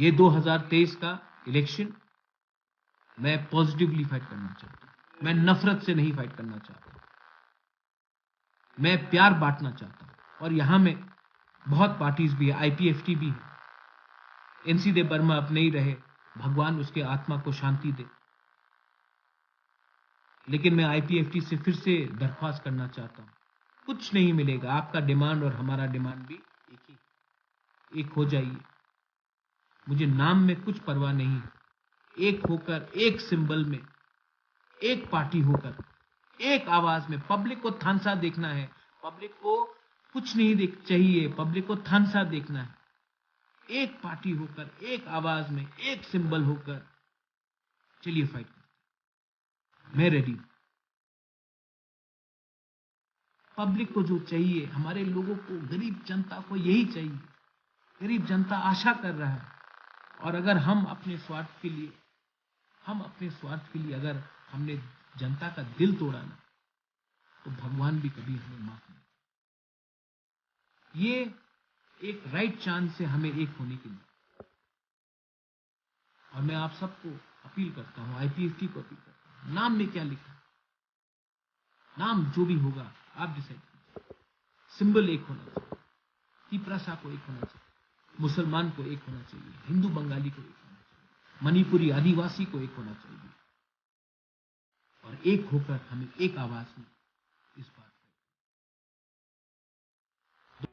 ये 2023 का इलेक्शन मैं पॉजिटिवली फाइट करना चाहता हूं। मैं नफरत से नहीं फाइट करना चाहता। मैं प्यार बांटना चाहता हूं। और यहां में बहुत पार्टीज भी है, आईपीएफटी भी है। एनसी देव वर्मा अब नहीं रहे, भगवान उसके आत्मा को शांति दे। लेकिन मैं आईपीएफटी से फिर से दरख्वास्त करना चाहता हूं, कुछ नहीं मिलेगा। आपका डिमांड और हमारा डिमांड भी एक ही, एक हो जाइए। मुझे नाम में कुछ परवाह नहीं है। एक होकर, एक सिंबल में, एक पार्टी होकर, एक आवाज में। पब्लिक को थानसा देखना है, पब्लिक को कुछ नहीं देख चाहिए, पब्लिक को थानसा देखना है। एक पार्टी होकर, एक आवाज में, एक सिंबल होकर चलिए फाइट करते। मैं रेडी हूं। पब्लिक को जो चाहिए, हमारे लोगों को, गरीब जनता को यही चाहिए। गरीब जनता आशा कर रहा है। और अगर हम अपने स्वार्थ के लिए, अगर हमने जनता का दिल तोड़ा ना, तो भगवान भी कभी हमें माफ नहीं। ये एक राइट चांस है हमें एक होने के लिए। और मैं आप सबको अपील करता हूं, आईपीएफटी को अपील करता हूं, नाम में क्या लिखा, नाम जो भी होगा आप डिसाइड कीजिए। सिंबल एक होना चाहिए, तिपरासा को एक होना चाहिए, मुसलमान को एक होना चाहिए, हिंदू बंगाली को एक होना चाहिए, मणिपुरी आदिवासी को एक होना चाहिए। और एक होकर हमें एक आवाज में इस बात